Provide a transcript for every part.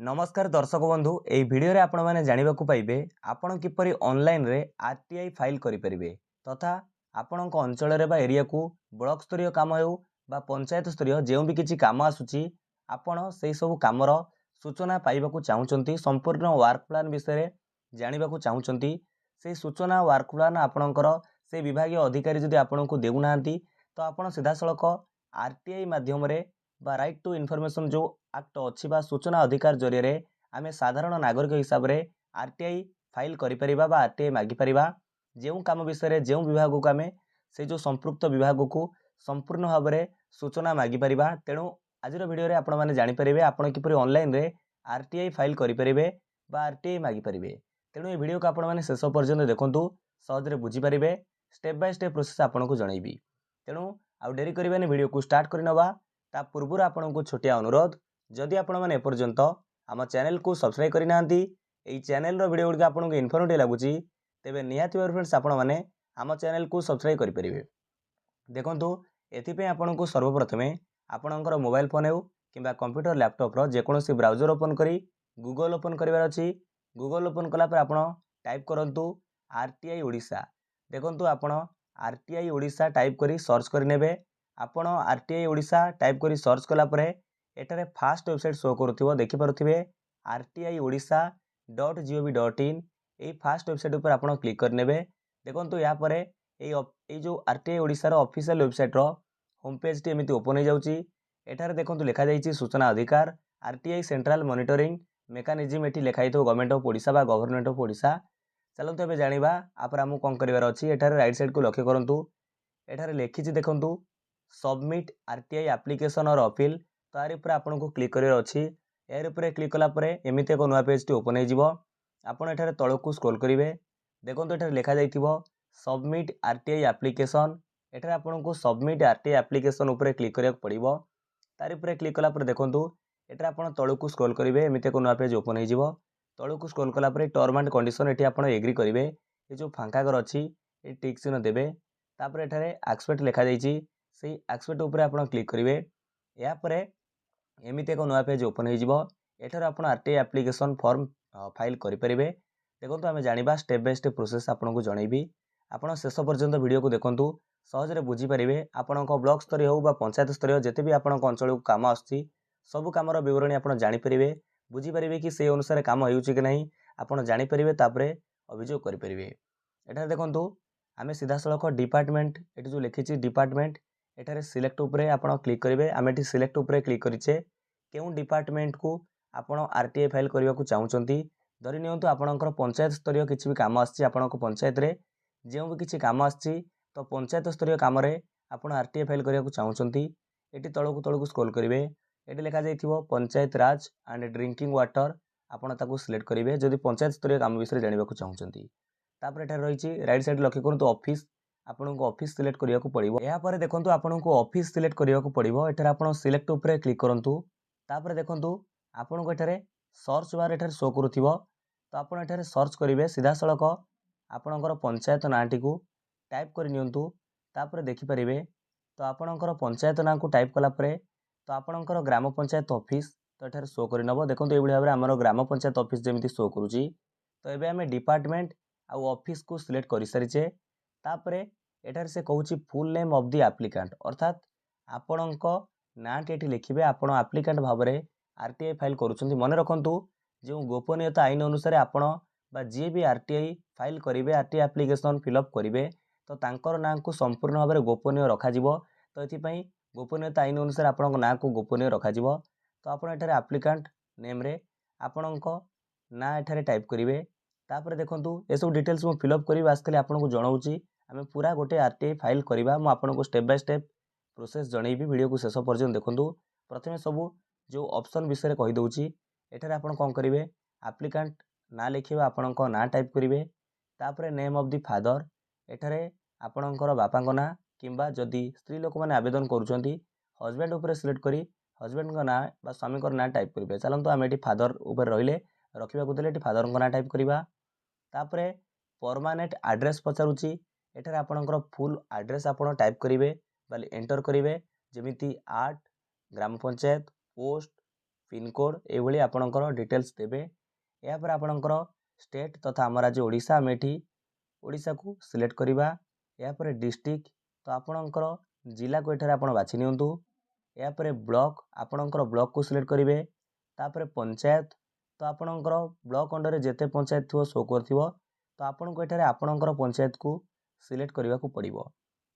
नमस्कार दर्शक बंधु एई भिडियो रे आपण माने जानिबा को पाइबे आपण किपरि ऑनलाइन रे आरटीआई फाइल करि परिबे तथा आपणक अंचल रे बा एरिया को ब्लॉक स्तरीय काम हेउ बा पंचायत स्तरीय जेउ भी किछि काम आसुची आपण सेई सब कामर सूचना पाइबा को चाहुचंती संपूर्ण वर्क प्लान विषय रे जानिबा को चाहुचंती सेई सूचना वर्क प्लान आपणकर से विभागीय अधिकारी जदि आपणको देउ नांती तो आपण सीधा सळक आरटीआई माध्यम रे बा राइट टू इनफॉरमेशन जो एक्ट अच्छी बा सूचना अधिकार जरिए आम साधारण नागरिक हिसाब से आरटीआई फाइल करिपरिबा बा आरटीआई मागी परिबा जेउ काम विषय जो विभाग को आम से जो संपृक्त विभाग को संपूर्ण भाव में सूचना मागी परिबा। तेणु आज भिडियो आपण मैंने जानीपर आपण किपरि ऑनलाइन रे आरटीआई फाइल करिपरिबे बा आरटीआई मागी परिबे। तेणु ये वीडियो को आपण मैंने शेष पर्यंत देखंतु सहज बुझीपारे स्टेप बाय स्टेप प्रोसेस आपको जनइबी। तेणु आउ डेरी करबानी वीडियो को स्टार्ट करनवा ता पूर्व आपण को छोटिया अनुरोध जदि आपण मैंने एपर्यंत आम चैनल को सब्सक्राइब करना चैनल वीडियो गुड़िक आपको इनफॉर्मेटिव लगुच तेरे निहाती फ्रेंड्स आपण मैंने आम चैनल को सब्सक्राइब करेंगे। देखो ये आपन को सर्वप्रथमे आपणकर मोबाइल फोन हो कि कंप्यूटर लैपटॉप जेकोसी ब्राउजर ओपन करी गूगल ओपन करार अच्छी गूगल ओपन कलापर आप टाइप करूँ आरटीआई ओडिशा। देखो आपण आरटीआई ओडिशा टाइप करी सर्च करने आपण आरटीआई ओडिशा टाइप करी सर्च कलापर एटारे फास्ट वेबसाइट शो करुथिबो देखिपारुथिबे rti-odisha.gov.in ये फास्ट वेबसाइट ऊपर आपण क्लिक करनेबे। देखंतु या परे ये जो आरटीआई ओडिशा रो ऑफिशियल वेबसाइट रो होम पेज टी एमिति ओपन हो जाउची। एठारे देखंतु लिखा जाइची सूचना अधिकार आरटीआई सेंट्रल मॉनिटरिंग मेकानिज्म एठी लिखा हितो गवर्नमेंट ऑफ ओडिशा बा गवर्नमेंट ऑफ ओडिशा। चलंतु एबे जानिबा आपर हमु कोन करिवार अछि। एठारे राइट साइड को लक्ष्य करंतु एठारे लिखिची देखंतु सबमिट आरटीआई एप्लिकेशन और अपील तार ऊपर आपन को क्लिक करार अच्छी। यार ऊपर क्लिक कलापर एमती एक नुआ पेज टी ओपन हो आपड़ एठारे तलकू स्क्रॉल करेंगे। देखो एठारे लिखा जाइथिबो सबमिट आरटीआई एप्लिकेशन एठारे आपन को सबमिट आरटीआई एप्लिकेशन ऊपर क्लिक करिया पड़िबो। तार ऊपर क्लिक कलापर देखंतु एठारे आपन तलकू स्क्रॉल करेंगे एमती एक नुआ पेज ओपन हो तलकू स्क्रॉल कलापर टर्म एंड कंडीशन एठी आपन एग्री करेंगे। ये जो फांका घर अच्छी ये टिक चिन्ह देबे तापर एठारे एक्सपेक्ट लिखा जाइछि सेही एक्सपेक्ट ऊपर आपन क्लिक करेंगे। या परे एमती एक नुआ पेज ओपन हो एठार आप आरटीआई एप्लिकेशन फॉर्म फाइल करेंगे। देखो आम जाना स्टेप बाय स्टेप प्रोसेस आपको जनइबी। आपड़ शेष पर्यंत वीडियो को देखूँ सहजरे बुझीपारे आपण ब्लॉक स्तरीय हो पंचायत स्तरीय जिते भी आपण अंचल को कम आसू सब कमर बरणी आप जानीपर बुझीपारे कि से अनुसार कम हो कि ना आपड़ जानीपर तापर अभियोग करेंगे। एठार देखूँ आम सीधा सड़क डिपार्टमेंट ये जो लिखी डिपार्टमेंट एठारे सिलेक्ट उपरे आपण क्लिक करेंगे। आम एटी सिलेक्ट उपरे क्लिक करिचे केउं डिपार्टमेंट को आपण आरटीआई फाइल करने को चाहूँगी। धरी नियंतु आपणकर पंचायत स्तरीय किसी भी काम आसी आपण पंचायत रे जो भी किसी काम आसी तो पंचायत स्तरीय काम आपण आरटीआई फाइल करने को चाहूँगी। ये तलकू स्क्रॉल करेंगे ये लिखा जाइथिबो पंचायत राज एंड ड्रिंकिंग वाटर आपण ताकू सिलेक्ट करेंगे जदि पंचायत स्तरीय काम विषय जानवा चाहूँगी। तापर एठार रही राइट साइड लक्ष्य करूँ ऑफिस आपन को ऑफिस सिलेक्ट करने को पड़ो। यापर देखो आपन को ऑफिस सिलेक्ट करने को पड़ो। एठार आप सिलेक्ट उपरे क्लिक करूँ तापर देखो आपन को एठारे सर्च बार एठारे शो करुथिबो तो आपन एठारे सर्च करेंगे सीधा सड़क आपणकर पंचायत नाटी को टाइप कर नियंतु तापर देखिपारे तो आपणकर पंचायत ना को टाइप कलापर तो आपणकर ग्राम पंचायत ऑफिस तो एठारे शो कर नब। देखो ये भाव में आमर ग्राम पंचायत ऑफिस जमी शो करुच्ची तो ये आम डिपार्टमेंट आउ ऑफिस को सिलेक्ट कर सारीचे। तापर एठारे से कहूँ full name of the applicant अर्थात आपण नाटी ये लिखिए आपण एप्लिकेंट भाव में आरटीआई फाइल करुँच। मन रखु जो गोपनीयता आईन अनुसार आपण बा जी भी आरटीआई फाइल करेंगे आरटीआई एप्लिकेशन फिलअप करेंगे तो तांकर ना को संपूर्ण भाव में गोपनीय रखा तो ये गोपनीयता आईन अनुसार आपण ना को गोपनीय रखा तो आप एप्लिकेंट नेम रे आपण ना एठारे टाइप करेंगे। तापर देखो ये सब डिटेल्स मुझे फिलअप करी आज खाली आपको जनाऊँगी आम पूरा गोटे आरटीआई फाइल करवा मुझे स्टेप बाय स्टेप प्रोसेस जनइबी। वीडियो को शेष पर्यंत देखूँ प्रथम सब जो ऑप्शन विषय कहीदे एठारे आपन कौन करेंगे एप्लिकेंट ना लिखे आपण ना टाइप करेंगे। तापर नेम ऑफ द फादर एठारे आपणकर बापा ना किंबा जदि स्त्री लोक मैंने आवेदन करुँच हजबैंड उपर सिलेक्ट करी हजबैंड ना बा स्वामी ना टाइप करेंगे। चलते आम ये फादर उपर रहिले रखा देले फादर ना टाइप करवा। तापर परमानेंट एड्रेस पचारुची एठारे आपणकर फुल एड्रेस आप टाइप करेंगे एंटर करेंगे जमीती 8 ग्राम पंचायत पोस्ट ପିନକୋଡ଼ ଏଇଭଳି ଆପଣଙ୍କର ଡିଟେଲ୍ସ ଦେବେ। ଏହାପରେ ଆପଣଙ୍କର ଷ୍ଟେଟ୍ ତଥା ଆମ ରାଜ୍ୟ ଓଡ଼ିଶା, ଆମେ ଏଠି ଓଡ଼ିଶାକୁ ସିଲେକ୍ଟ କରିବା। ଏହାପରେ ଡିଷ୍ଟ୍ରିକ୍ଟ, ତ ଆପଣଙ୍କର ଜିଲ୍ଲାକୁ ଏଠାରେ ଆପଣ ବାଛି ନିଅନ୍ତୁ। ଏହାପରେ ବ୍ଲକ, ଆପଣଙ୍କର ବ୍ଲକକୁ ସିଲେକ୍ଟ କରିବେ। ତାପରେ ପଞ୍ଚାୟତ, ତ ଆପଣଙ୍କର ବ୍ଲକ ଅଣ୍ଡରରେ ଯେତେ ପଞ୍ଚାୟତ ଥିବ ଶୋ କରୁଥିବ, ତ ଆପଣଙ୍କୁ ଏଠାରେ ଆପଣଙ୍କର ପଞ୍ଚାୟତକୁ ସିଲେକ୍ଟ କରିବାକୁ ପଡ଼ିବ।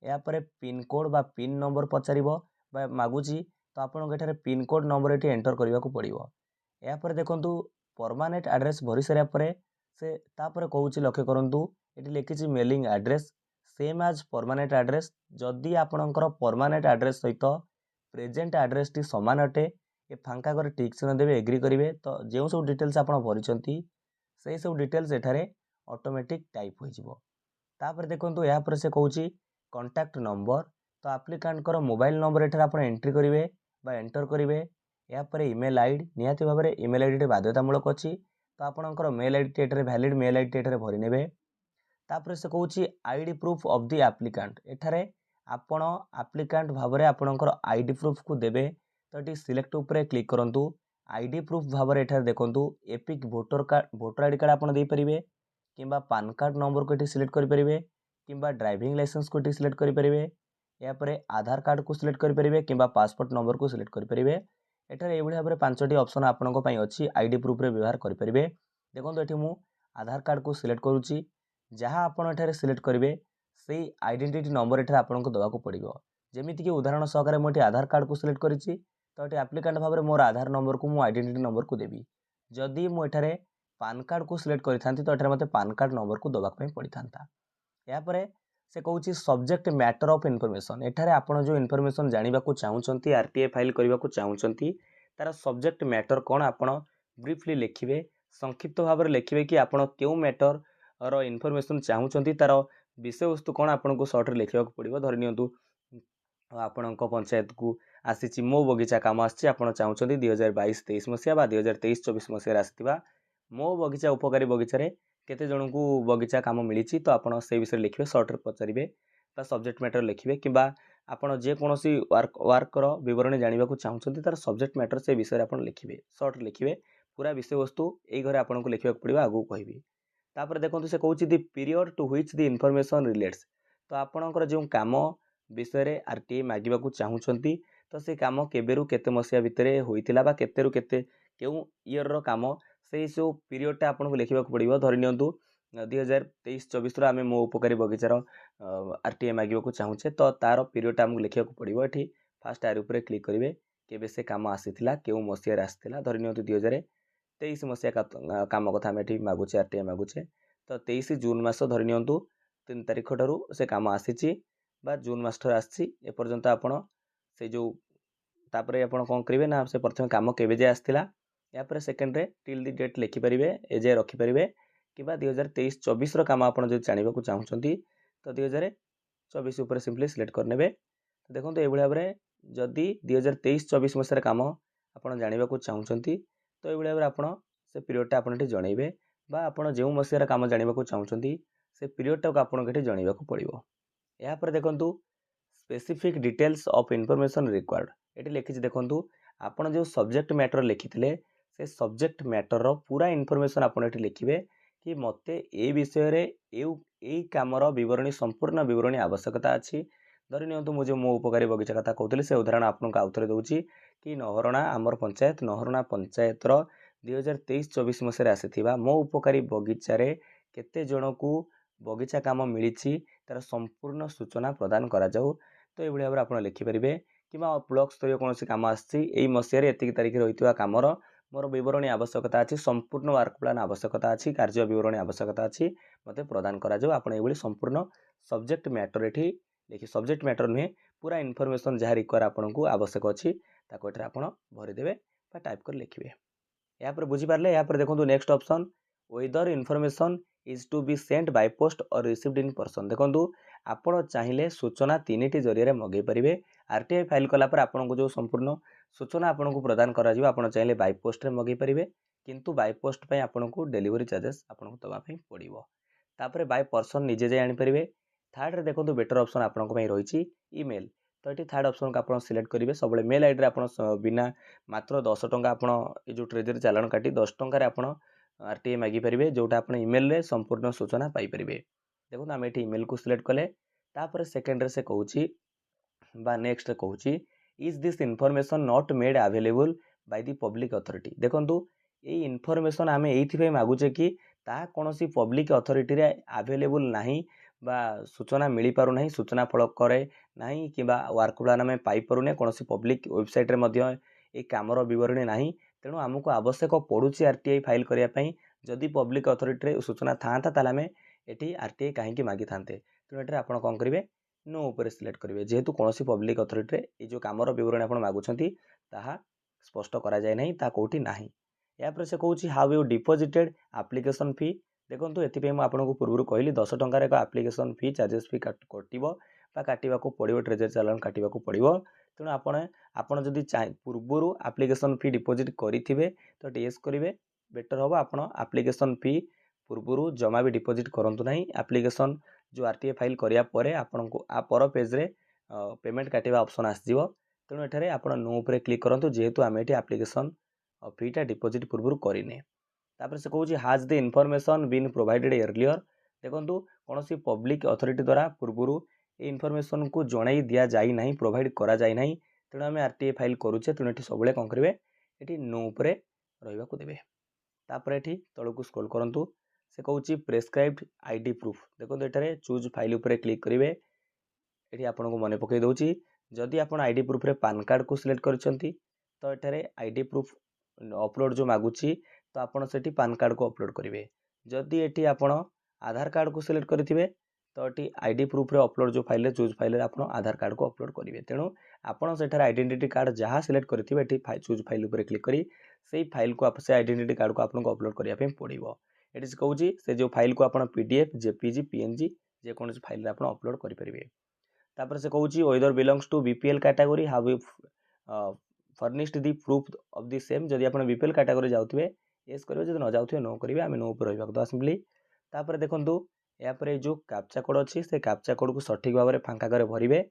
ଏହାପରେ ପିନକୋଡ଼ ବା ପିନ୍ ନମ୍ବର ପଚାରିବ ବା ମାଗୁଛି, ତ ଆପଣଙ୍କୁ ଏଠାରେ ପିନକୋଡ଼ ନମ୍ବର ଏଠି ଏଣ୍ଟର କରିବାକୁ ପଡ଼ିବ। ଏହାପରେ ଦେଖନ୍ତୁ ପରମାନେଣ୍ଟ ଆଡ୍ରେସ୍ ଭରି ସାରିବା ପରେ ସେ ତାପରେ କହୁଛି, ଲକ୍ଷ୍ୟ କରନ୍ତୁ ଏଠି ଲେଖିଛି ମେଲିଂ ଆଡ୍ରେସ୍ ସେମ୍ ଆଜ୍ ପରମାନେଣ୍ଟ ଆଡ୍ରେସ୍। ଯଦି ଆପଣଙ୍କର ପରମାନେଣ୍ଟ ଆଡ୍ରେସ୍ ସହିତ ପ୍ରେଜେଣ୍ଟ ଆଡ୍ରେସଟି ସମାନ ଅଟେ, ଏ ଫାଙ୍କା କରି ଟିକ୍ ଚିହ୍ନ ଦେବେ, ଏଗ୍ରି କରିବେ। ତ ଯେଉଁ ସବୁ ଡିଟେଲ୍ସ ଆପଣ ଭରିଛନ୍ତି ସେଇ ସବୁ ଡିଟେଲ୍ସ ଏଠାରେ ଅଟୋମେଟିକ୍ ଟାଇପ୍ ହୋଇଯିବ। ତାପରେ ଦେଖନ୍ତୁ ଏହାପରେ ସେ କହୁଛି କଣ୍ଟାକ୍ଟ ନମ୍ବର, ତ ଆପ୍ଲିକାଣ୍ଟଙ୍କର ମୋବାଇଲ ନମ୍ବର ଏଠାରେ ଆପଣ ଏଣ୍ଟ୍ରି କରିବେ ବା ଏଣ୍ଟର କରିବେ। ଏହାପରେ ଇମେଲ୍ ଆଇଡି, ନିହାତି ଭାବରେ ଇମେଲ୍ ଆଇଡିଟି ବାଧ୍ୟତାମୂଳକ ଅଛି, ତ ଆପଣଙ୍କର ମେଲ୍ ଆଇଡିଟି ଏଠାରେ ଭ୍ୟାଲିଡ୍ ମେଲ୍ ଆଇଡିଟି ଏଠାରେ ଭରି ନେବେ। ତାପରେ ସେ କହୁଛି ID proof of the applicant, ଏଠାରେ ଆପଣ ଆପ୍ଲିକାଣ୍ଟ ଭାବରେ ଆପଣଙ୍କର ଆଇଡି ପ୍ରୁଫ୍କୁ ଦେବେ। ତ ଏଠି ସିଲେକ୍ଟ ଉପରେ କ୍ଲିକ୍ କରନ୍ତୁ। ଆଇଡି ପ୍ରୁଫ୍ ଭାବରେ ଏଠାରେ ଦେଖନ୍ତୁ ଏପିକ୍ ଭୋଟର ଆଇଡି କାର୍ଡ଼ ଆପଣ ଦେଇପାରିବେ, କିମ୍ବା ପାନ୍ କାର୍ଡ଼ ନମ୍ବରକୁ ଏଠି ସିଲେକ୍ଟ କରିପାରିବେ, କିମ୍ବା ଡ୍ରାଇଭିଂ ଲାଇସେନ୍ସକୁ ଏଠି ସିଲେକ୍ଟ କରିପାରିବେ। ଏହାପରେ ଆଧାର କାର୍ଡ଼କୁ ସିଲେକ୍ଟ କରିପାରିବେ, କିମ୍ବା ପାସପୋର୍ଟ ନମ୍ବରକୁ ସିଲେକ୍ଟ କରିପାରିବେ। ଏଠାରେ ଏଇଭଳି ଭାବରେ 5ଟି ଅପସନ୍ ଆପଣଙ୍କ ପାଇଁ ଅଛି ଆଇଡି ପ୍ରୁଫ୍ରେ ବ୍ୟବହାର କରିପାରିବେ। ଦେଖନ୍ତୁ ଏଠି ମୁଁ ଆଧାର କାର୍ଡ଼କୁ ସିଲେକ୍ଟ କରୁଛି। ଯାହା ଆପଣ ଏଠାରେ ସିଲେକ୍ଟ କରିବେ ସେଇ ଆଇଡେଣ୍ଟିଟି ନମ୍ବର ଏଠାରେ ଆପଣଙ୍କୁ ଦେବାକୁ ପଡ଼ିବ। ଯେମିତିକି ଉଦାହରଣ ସହକାରେ ମୁଁ ଏଠି ଆଧାର କାର୍ଡ଼କୁ ସିଲେକ୍ଟ କରିଛି, ତ ଏଠି ଆପ୍ଲିକାଣ୍ଟ ଭାବରେ ମୋର ଆଧାର ନମ୍ବରକୁ ମୁଁ ଆଇଡେଣ୍ଟିଟି ନମ୍ବରକୁ ଦେବି। ଯଦି ମୁଁ ଏଠାରେ ପାନ୍ କାର୍ଡ଼କୁ ସିଲେକ୍ଟ କରିଥାନ୍ତି, ତ ଏଠାରେ ମୋତେ ପାନ୍ କାର୍ଡ଼ ନମ୍ବରକୁ ଦେବା ପାଇଁ ପଡ଼ିଥାନ୍ତା। ଏହାପରେ ସେ କହୁଛି ସବଜେକ୍ଟ ମ୍ୟାଟର ଅଫ୍ ଇନଫର୍ମେସନ୍, ଏଠାରେ ଆପଣ ଯେଉଁ ଇନଫର୍ମେସନ୍ ଜାଣିବାକୁ ଚାହୁଁଛନ୍ତି, ଆରଟିଆଇ ଫାଇଲ୍ କରିବାକୁ ଚାହୁଁଛନ୍ତି, ତାର ସବଜେକ୍ଟ ମ୍ୟାଟର କ'ଣ ଆପଣ ବ୍ରିଫଲି ଲେଖିବେ। ସଂକ୍ଷିପ୍ତ ଭାବରେ ଲେଖିବେ କି ଆପଣ କେଉଁ ମ୍ୟାଟରର ଇନଫର୍ମେସନ୍ ଚାହୁଁଛନ୍ତି, ତାର ବିଷୟବସ୍ତୁ କ'ଣ ଆପଣଙ୍କୁ ସର୍ଟରେ ଲେଖିବାକୁ ପଡ଼ିବ। ଧରି ନିଅନ୍ତୁ ଆପଣଙ୍କ ପଞ୍ଚାୟତକୁ ଆସିଛି ମୋ ବଗିଚା କାମ ଆସିଛି, ଆପଣ ଚାହୁଁଛନ୍ତି 2022-23 ମସିହା ବା 2023-24 ମସିହାରେ ଆସିଥିବା ମୋ ବଗିଚା ଉପକାରୀ ବଗିଚାରେ କେତେ ଜଣଙ୍କୁ ବଗିଚା କାମ ମିଳିଛି, ତ ଆପଣ ସେଇ ବିଷୟରେ ଲେଖିବେ, ସର୍ଟରେ ପଚାରିବେ ବା ସବଜେକ୍ଟ ମ୍ୟାଟର ଲେଖିବେ। କିମ୍ବା ଆପଣ ଯେକୌଣସି ୱାର୍କର ବିବରଣୀ ଜାଣିବାକୁ ଚାହୁଁଛନ୍ତି, ତାର ସବଜେକ୍ଟ ମ୍ୟାଟର ସେ ବିଷୟରେ ଆପଣ ଲେଖିବେ, ସର୍ଟରେ ଲେଖିବେ। ପୁରା ବିଷୟବସ୍ତୁ ଏଇ ଘରେ ଆପଣଙ୍କୁ ଲେଖିବାକୁ ପଡ଼ିବ, ଆଗକୁ କହିବି। ତାପରେ ଦେଖନ୍ତୁ ସେ କହୁଛି the period to which the information relates, ତ ଆପଣଙ୍କର ଯେଉଁ କାମ ବିଷୟରେ ଆରଟିଆଇ ମାଗିବାକୁ ଚାହୁଁଛନ୍ତି, ତ ସେ କାମ କେବେରୁ କେତେ ମସିହା ଭିତରେ ହୋଇଥିଲା ବା କେତେରୁ କେତେ କେଉଁ ଇୟରର କାମ, ସେଇ ସବୁ ପିରିୟଡ଼ଟା ଆପଣଙ୍କୁ ଲେଖିବାକୁ ପଡ଼ିବ। ଧରି ନିଅନ୍ତୁ 2023-24ର ଆମେ ମୋ ଉପକାରୀ ବଗିଚାର ଆରଟିଆଇ ମାଗିବାକୁ ଚାହୁଁଛେ, ତ ତାର ପିରିୟଡ଼ଟା ଆମକୁ ଲେଖିବାକୁ ପଡ଼ିବ। ଏଠି ଫାଷ୍ଟ ଆର ଉପରେ କ୍ଲିକ୍ କରିବେ, କେବେ ସେ କାମ ଆସିଥିଲା, କେଉଁ ମସିହାରେ ଆସିଥିଲା। ଧରି ନିଅନ୍ତୁ 2023 ମସିହା କାମ କଥା ଆମେ ଏଠି ମାଗୁଛେ, ଆରଟିଆଇ ମାଗୁଛେ, ତ 23 ଜୁନ୍ ମାସ ଧରି ନିଅନ୍ତୁ 3 ତାରିଖ ଠାରୁ ସେ କାମ ଆସିଛି ବା ଜୁନ୍ ମାସଠାରୁ ଆସିଛି ଏପର୍ଯ୍ୟନ୍ତ। ଆପଣ ସେ ଯେଉଁ ତାପରେ ଆପଣ କ'ଣ କରିବେ ନା, ସେ ପ୍ରଥମେ କାମ କେବେ ଯାଏ ଆସିଥିଲା, ଏହାପରେ ସେକେଣ୍ଡରେ ଟିଲ୍ ଦି ଡେଟ୍ ଲେଖିପାରିବେ, ଏ ଯାଏ ରଖିପାରିବେ। କିମ୍ବା 2023-24ର କାମ ଆପଣ ଯଦି ଜାଣିବାକୁ ଚାହୁଁଛନ୍ତି, ତ 2024 ଉପରେ ସିମ୍ପଲି ସିଲେକ୍ଟ କରିନେବେ। ଦେଖନ୍ତୁ ଏଇଭଳି ଭାବରେ ଯଦି 2023-24 ମସିହାର କାମ ଆପଣ ଜାଣିବାକୁ ଚାହୁଁଛନ୍ତି, ତ ଏଇଭଳି ଭାବରେ ଆପଣ ସେ ପିରିୟଡ଼ଟା ଆପଣ ଏଠି ଜଣାଇବେ, ବା ଆପଣ ଯେଉଁ ମସିହାର କାମ ଜାଣିବାକୁ ଚାହୁଁଛନ୍ତି ସେ ପିରିୟଡ଼ଟାକୁ ଆପଣଙ୍କୁ ଏଠି ଜଣାଇବାକୁ ପଡ଼ିବ। ଏହାପରେ ଦେଖନ୍ତୁ specific details of information required, ଏଠି ଲେଖିଛି ଦେଖନ୍ତୁ ଆପଣ ଯେଉଁ ସବଜେକ୍ଟ ମ୍ୟାଟର ଲେଖିଥିଲେ ସେ ସବଜେକ୍ଟ ମ୍ୟାଟରର ପୁରା ଇନଫର୍ମେସନ୍ ଆପଣ ଏଠି ଲେଖିବେ କି ମୋତେ ଏ ବିଷୟରେ ଏଇ କାମର ବିବରଣୀ, ସମ୍ପୂର୍ଣ୍ଣ ବିବରଣୀ ଆବଶ୍ୟକତା ଅଛି। ଧରି ନିଅନ୍ତୁ ମୁଁ ଯେଉଁ ମୋ ଉପକାରୀ ବଗିଚା କଥା କହୁଥିଲି, ସେ ଉଦାହରଣ ଆପଣଙ୍କୁ ଆଉଥରେ ଦେଉଛି କି ନହରଣା ଆମର ପଞ୍ଚାୟତ, ନହରଣା ପଞ୍ଚାୟତର 2023-24 ମସିହାରେ ଆସିଥିବା ମୋ ଉପକାରୀ ବଗିଚାରେ କେତେ ଜଣକୁ ବଗିଚା କାମ ମିଳିଛି, ତାର ସମ୍ପୂର୍ଣ୍ଣ ସୂଚନା ପ୍ରଦାନ କରାଯାଉ। ତ ଏଇଭଳି ଭାବରେ ଆପଣ ଲେଖିପାରିବେ। କିମ୍ବା ବ୍ଲକ ସ୍ତରୀୟ କୌଣସି କାମ ଆସିଛି, ଏଇ ମସିହାରେ ଏତିକି ତାରିଖରେ ହୋଇଥିବା କାମର ମୋର ବିବରଣୀ ଆବଶ୍ୟକତା ଅଛି, ସମ୍ପୂର୍ଣ୍ଣ ୱାର୍କ ପ୍ଲାନ୍ ଆବଶ୍ୟକତା ଅଛି, କାର୍ଯ୍ୟ ବିବରଣୀ ଆବଶ୍ୟକତା ଅଛି, ମୋତେ ପ୍ରଦାନ କରାଯାଉ। ଆପଣ ଏଇଭଳି ସମ୍ପୂର୍ଣ୍ଣ ସବଜେକ୍ଟ ମ୍ୟାଟର ଏଠି ଲେଖି, ସବଜେକ୍ଟ ମ୍ୟାଟର ନୁହେଁ, ପୁରା ଇନଫର୍ମେସନ୍ ଯାହା ରିକ୍ୱାର ଆପଣଙ୍କୁ ଆବଶ୍ୟକ ଅଛି ତାକୁ ଏଠାରେ ଆପଣ ଭରିଦେବେ ବା ଟାଇପ୍ କରି ଲେଖିବେ। ଏହାପରେ ବୁଝିପାରିଲେ। ଏହାପରେ ଦେଖନ୍ତୁ next option, weather information is to be sent by post or received in person. ଦେଖନ୍ତୁ ଆପଣ ଚାହିଁଲେ ସୂଚନା 3ଟି ଜରିଆରେ ମଗାଇ ପାରିବେ। ଆରଟିଆଇ ଫାଇଲ୍ କଲା ପରେ ଆପଣଙ୍କୁ ଯେଉଁ ସମ୍ପୂର୍ଣ୍ଣ ସୂଚନା ଆପଣଙ୍କୁ ପ୍ରଦାନ କରାଯିବ, ଆପଣ ଚାହିଁଲେ ବାଇ ପୋଷ୍ଟରେ ମଗାଇ ପାରିବେ, କିନ୍ତୁ ବାଇ ପୋଷ୍ଟ ପାଇଁ ଆପଣଙ୍କୁ ଡେଲିଭରି ଚାର୍ଜେସ୍ ଆପଣଙ୍କୁ ଦେବା ପାଇଁ ପଡ଼ିବ। ତାପରେ ବାଇ ପର୍ସନ୍ ନିଜେ ଯାଇ ଆଣିପାରିବେ। ଥାର୍ଡ଼ରେ ଦେଖନ୍ତୁ ବେଟର ଅପସନ୍ ଆପଣଙ୍କ ପାଇଁ ରହିଛି ଇମେଲ୍। तो ये थर्ड ऑप्शन को आप सिलेक्ट करेंगे सब मेल आईडी आप बिना मात्र 10 टंका आप जो ट्रेजरी चालान काटी 10 टंकार आप आरटीआई मागिपारे जोटा आप इमेल रे संपूर्ण सूचना पाइपर। देखो आम ये इमेल को सिलेक्ट कले तापर सेकेंड से कहूँ बा नेक्स्ट कहूँ is this information not made available by the public authority. देखो ये इनफॉरमेशन आम ये मागुचे कि ता कौन सी पब्लिक अथॉरिटी रे अवेलेबल नहीं बा सूचना मिल पार ना सूचना फलक करे ना कि वर्क प्लान आम पाइपे कौन पब्लिक वेबसाइट ये कामर बरणी ना तेणु आमको आवश्यक पड़ुची आरटीआई फाइल करने जदि पब्लिक अथॉरिटी सूचना था आम ये आरटीआई कहीं मागी था तेणु ये आप कौन करेंगे नो उपर सिलेक्ट करेंगे जेहेतु कौन पब्लिक अथॉरिटी ये जो कामर बरणी आप मागुंट ताहा स्पष्ट करा जाए नहीं ता कोठी नहीं। यापर से कहूँ हाउ यू डिपोजिटेड एप्लिकेशन फी। देखो ये आपको पूर्व कहली 10 टंकार एक एप्लिकेशन फी चार्जेस फी कटो काटा पड़ो ट्रेजरी चालान काटा पड़ो तेणु आपण जदि पूर्वर एप्लिकेशन फी डिपोजिट करेंगे तो येस करेंगे बेटर हम आप एप्लिकेशन फी पूर्वर जमा भी डिपोजिट करूँ ना एप्लिकेशन जो आरटीआई फाइल कराया आपन को पर पेज्रे पेमेंट काटा ऑप्शन आसो तेणु ये आप नो उपर क्लिक करूँ जेहेतु आम ये एप्लिकेशन फीटा डिपोजिट पूर्व करें। तापर से कहूँ has the information been provided earlier. देखो कौन सी पब्लिक अथॉरिटी द्वारा पूर्वर ये इनफॉरमेशन को जन दि जाए ना प्रोवाइड करा जाए ना तेणु आम आरटीआई फाइल करुचे तेणु ये सब कौन करेंगे ये नो उपरे रहा देवे। तापर ये तौक को स्क्रॉल करूँ से कहूँ प्रेस्क्राइब्ड आईडी प्रूफ। देखो ये चूज फाइल उपर क्लिक करेंगे ये आपको मन पकई दूसरी जदि आप आईडी प्रूफ रे पान कार्ड को सिलेक्ट करछंती तो ये आईडी प्रूफ अपलोड जो मागुची तो आपड़ से पान कार्ड को अपलोड करेंगे। जदि ये आपड़ आधार कार्ड को सिलेक्ट करेंगे तो ये आईडी प्रूफ रे अपलोड जो फाइल चूज फाइल आप आधार कार्ड को अपलोड करेंगे तेणु आपड़ से आइडेंटिटी कार्ड जहाँ सिलेक्ट करेंगे ये चूज फाइल उपर क्लिक करी से फाइल को से आइडेंटिटी कार्ड को आपको अपलोड करने पड़ो। ये कहूँ से जो फाइल को आप पीडीएफ जेपीजी पीएनजी जेकोसी फाइल आप अपलोड करेंगे। तापर से कहूँ whether belongs to BPL category how you furnished the proof of the same. जदि आप बीपीएल कैटेगरी जाऊे येस करेंगे जब न जाऊे नो करेंगे आम नो उपर रहा सिंपली। तापर देखो यापर जो कैप्चा कोड अच्छी से कैप्चा कोड को सठिक भाव में फांका कर भरेंगे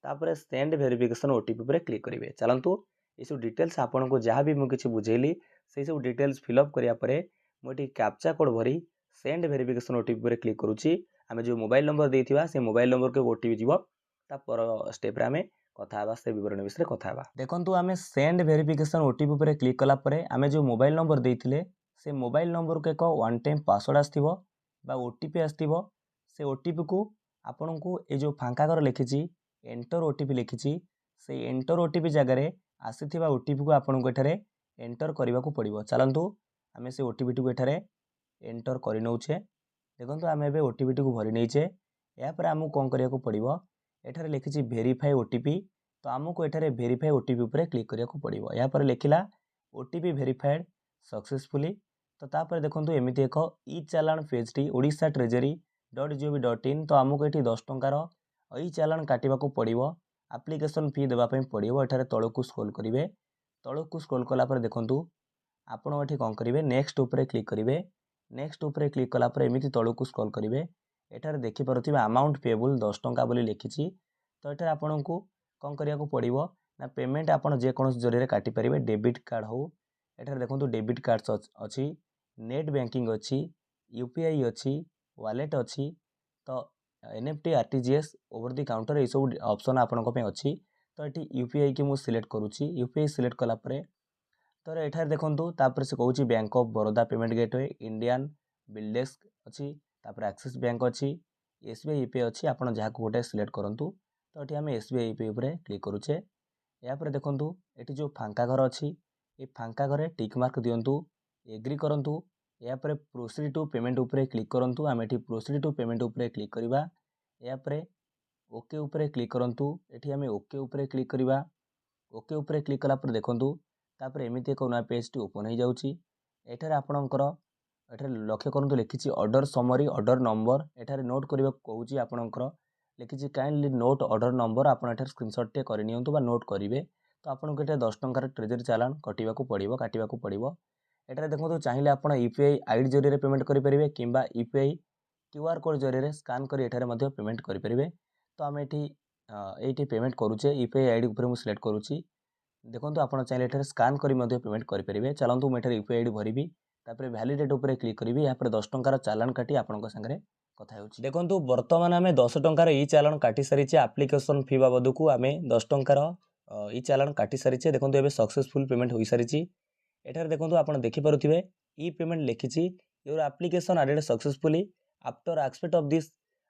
तापर सेंड वेरिफिकेशन ओटीपी पर क्लिक करेंगे। चलतु ये सब डिटेल्स आपको जहाँ भी मुझे बुझेली से सब डिटेल्स फिलअप कराया मुझे कैप्चा कोड भरी सेंड वेरिफिकेशन ओटीपी पर क्लिक करुँची आम जो मोबाइल नंबर देता से मोबाइल नंबर को ओटीपी जीव तापर स्टेप आम कथा से विवरण विषय कथा। देखो आम सेंड वेरिफिकेशन ओटीपी पर क्लिक कलापर आम जो मोबाइल नंबर देते से मोबाइल नंबर को एक वन टाइम पासवर्ड आसो ओटीपी आसो से ओटीपी को आपन को ये जो फांका घर लिखी एंटर ओटीपी लिखी से एंटर ओटीपी जगार आसी ओटीपी को आपन को ये एंटर करने को पड़ो। चलतु आम से ओटीपी टी को ये एंटर कर नौचे। देखो आम ए ओटीपी टी को भरी नहींचे यापर आमको कौन करने को पड़ो एठारे लिखी वेरीफाई ओटीपी तो आमको एठारे वेरीफाई ओटीपी उपर क्लिक करने को पड़ो। यापर लिखला ओटीपी वेरीफाइड सक्सेसफुली तो तापर देखो एमती एक ई चालान पेज टी ओडिशा ट्रेजरी .gov.in तो आमको ये 10 टंकार ई चालान काटा पड़ो एप्लिकेशन फी देवाई पड़ो। एठारे तौक को स्क्रॉल करेंगे तौक को स्क्रॉल कलापर देखो आपड़ ये कौन करेंगे नेक्स्ट उपर क्लिक करेंगे नेक्स्ट उपर क्लिक कलापर एमती तौक को स्क्रॉल करेंगे एठारे देखिपे अमाउंट पेएबल 10 टंका बोली लिखी तो ये आपन को कौन करने को पड़ो ना पेमेंट आप जेकोसी जरिए काटिपारे डेबिट कार्ड हो एठारे देखो डेबिट कार्ड अच्छी नेट बैंकिंग अच्छी यूपीआई अच्छी वालेट अच्छी तो NFT RTGS over the counter ये सब ऑप्शन आपन अच्छी तो ये यूपीआई की मुझे सिलेक्ट करुँची यूपीआई सिलेक्ट कलापर तो ये देखो तापर से कहूँ bank of Baroda payment gateway Indian BillDesk अच्छी तापर एक्सिस बैंक अच्छी एसबीआई यूपीआई अच्छी आपड़ जहाँ गोटे सिलेक्ट करूँ तो ये आम एसबीआई यूपीआई उपर क्लिक करुचे। यापर देखो ये जो फांका घर अच्छी ये फांका घरे टिक मार्क दिंतु एग्री करूँ यापर प्रोसीड टू पेमेंट उपर क्लिक करूँ आम ये प्रोसीड टू पेमेंट उपर क्लिक करवा यापर ओके उपर क्लिक करूँ ये आम ओके उपर क्लिक करवा ओके उपर क्लिक कलापर देखूँ तापर एमती एक नया पेज टी ओपन हो जाऊँगी। एठारे आपणकर एठारे लक्ष्य करूँ लिखी ऑर्डर समरी ऑर्डर नंबर एठारे नोट करने कहूँ आपणकर लिखी काइंडली नोट ऑर्डर नंबर आपड़ एठारे स्क्रीनशॉट टे करनी नोट करेंगे तो आपको ये 10 टंकार ट्रेजरी चालान कटा पड़ो काटा पड़ो। एठारे देखो चाहिए आप यूपीआई आईडी जरिए पेमेंट करेंगे कि यूपीआई क्यूआर कोड जरिए स्कान कर पेमेंट करेंगे तो आम ये এইଠି ପେମେଣ୍ଟ କରୁଛେ ୟୁପିଆଇ ଆଇଡି ଉପରେ ମୁଁ ସିଲେକ୍ଟ କରୁଛି। ଦେଖନ୍ତୁ ଆପଣ ଚାହିଁଲେ ଏଠାରେ ସ୍କାନ୍ କରି ମଧ୍ୟ ପେମେଣ୍ଟ କରିପାରିବେ। ଚାଲନ୍ତୁ ମୁଁ ଏଠାରେ ୟୁପିଆଇ ଆଇଡି ଭରିବି, ତାପରେ ଭ୍ୟାଲିଡେଟ୍ ଉପରେ କ୍ଲିକ୍ କରିବି। ଏହାପରେ 10 ଟଙ୍କାର ଚାଲାଣ କାଟି ଆପଣଙ୍କ ସାଙ୍ଗରେ କଥା ହେଉଛି। ଦେଖନ୍ତୁ ବର୍ତ୍ତମାନ ଆମେ 10 ଟଙ୍କାର ଇ ଚାଲାଣ କାଟି ସାରିଛେ। ଆପ୍ଲିକେସନ୍ ଫି ବାବଦକୁ ଆମେ 10 ଟଙ୍କାର ଇ ଚାଲାଣ କାଟି ସାରିଛେ। ଦେଖନ୍ତୁ ଏବେ ସକ୍ସେସଫୁଲ ପେମେଣ୍ଟ ହୋଇସାରିଛି। ଏଠାରେ ଦେଖନ୍ତୁ ଆପଣ ଦେଖିପାରୁଥିବେ ଇ ପେମେଣ୍ଟ ଲେଖିଛି your application added successfully after expect of this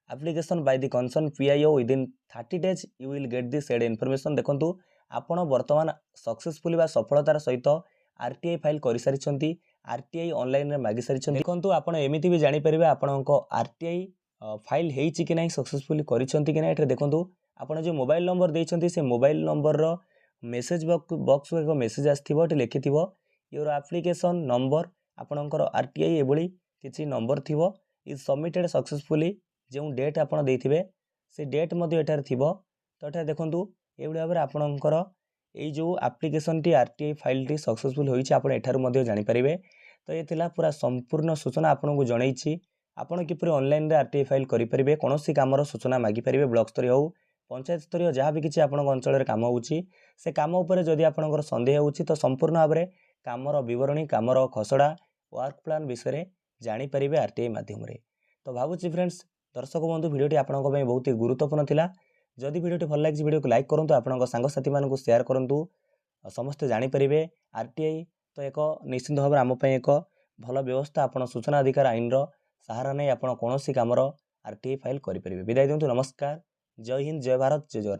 application by the concern PIO within 30 days you will get the said information. ଦେଖନ୍ତୁ ଆପଣ ବର୍ତ୍ତମାନ ସକ୍ସେସଫୁଲି ବା ସଫଳତାର ସହିତ ଆରଟିଆଇ ଫାଇଲ୍ କରିସାରିଛନ୍ତି, ଆରଟିଆଇ ଅନଲାଇନରେ ମାଗି ସାରିଛନ୍ତି। ଦେଖନ୍ତୁ ଆପଣ ଏମିତି ବି ଜାଣିପାରିବେ ଆପଣଙ୍କ ଆରଟିଆଇ ଫାଇଲ୍ ହେଇଛି କି ନାହିଁ, ସକ୍ସେସଫୁଲି କରିଛନ୍ତି କି ନାହିଁ। ଏଠାରେ ଦେଖନ୍ତୁ ଆପଣ ଯେଉଁ ମୋବାଇଲ ନମ୍ବର ଦେଇଛନ୍ତି ସେ ମୋବାଇଲ ନମ୍ବରର ମେସେଜ ବକ୍ସକୁ ଏକ ମେସେଜ ଆସିଥିବ, ଏଠି ଲେଖିଥିବ ୟୁର ଆପ୍ଲିକେସନ୍ ନମ୍ବର, ଆପଣଙ୍କର ଆରଟିଆଇ ଏଭଳି କିଛି ନମ୍ବର ଥିବ, ଇଜ୍ ସବମିଟେଡ୍ ସକ୍ସେସଫୁଲି। ଯେଉଁ ଡେଟ୍ ଆପଣ ଦେଇଥିବେ ସେ ଡେଟ୍ ମଧ୍ୟ ଏଠାରେ ଥିବ। ତ ଏଠାରେ ଦେଖନ୍ତୁ ଏଇଭଳି ଭାବରେ ଆପଣଙ୍କର ଏଇ ଯେଉଁ ଆପ୍ଲିକେସନଟି ଆରଟିଆଇ ଫାଇଲଟି ସକ୍ସେସଫୁଲ ହୋଇଛି ଆପଣ ଏଠାରୁ ମଧ୍ୟ ଜାଣିପାରିବେ। ତ ଏ ଥିଲା ପୁରା ସମ୍ପୂର୍ଣ୍ଣ ସୂଚନା ଆପଣଙ୍କୁ ଜଣେଇଛି ଆପଣ କିପରି ଅନଲାଇନରେ ଆରଟିଆଇ ଫାଇଲ୍ କରିପାରିବେ। କୌଣସି କାମର ସୂଚନା ମାଗିପାରିବେ, ବ୍ଲକ ସ୍ତରୀୟ ହେଉ ପଞ୍ଚାୟତ ସ୍ତରୀୟ ଯାହା ବି କିଛି ଆପଣଙ୍କ ଅଞ୍ଚଳରେ କାମ ହେଉଛି ସେ କାମ ଉପରେ ଯଦି ଆପଣଙ୍କର ସନ୍ଦେହ ହେଉଛି ତ ସମ୍ପୂର୍ଣ୍ଣ ଭାବରେ କାମର ବିବରଣୀ, କାମର ଖସଡ଼ା, ୱାର୍କ ପ୍ଲାନ୍ ବିଷୟରେ ଜାଣିପାରିବେ ଆରଟିଆଇ ମାଧ୍ୟମରେ। ତ ଭାବୁଛି ଫ୍ରେଣ୍ଡସ୍, ଦର୍ଶକ ବନ୍ଧୁ ଭିଡ଼ିଓଟି ଆପଣଙ୍କ ପାଇଁ ବହୁତ ଗୁରୁତ୍ୱପୂର୍ଣ୍ଣ ଥିଲା। ଯଦି ଭିଡ଼ିଓଟି ଭଲ ଲାଗିଛି ଭିଡ଼ିଓକୁ ଲାଇକ୍ କରନ୍ତୁ, ଆପଣଙ୍କ ସାଙ୍ଗସାଥିମାନଙ୍କୁ ସେୟାର କରନ୍ତୁ, ସମସ୍ତେ ଜାଣିପାରିବେ। ଆରଟିଆଇ ତ ଏକ ନିଶ୍ଚିନ୍ତ ଭାବରେ ଆମ ପାଇଁ ଏକ ଭଲ ବ୍ୟବସ୍ଥା। ଆପଣ ସୂଚନା ଅଧିକାର ଆଇନର ସାହାରା ନେଇ ଆପଣ କୌଣସି କାମର ଆରଟିଆଇ ଫାଇଲ୍ କରିପାରିବେ। ବିଦାୟ ଦିଅନ୍ତୁ, ନମସ୍କାର, ଜୟ ହିନ୍ଦ, ଜୟ ଭାରତ, ଜୟ ଜଗନ୍ନାଥ।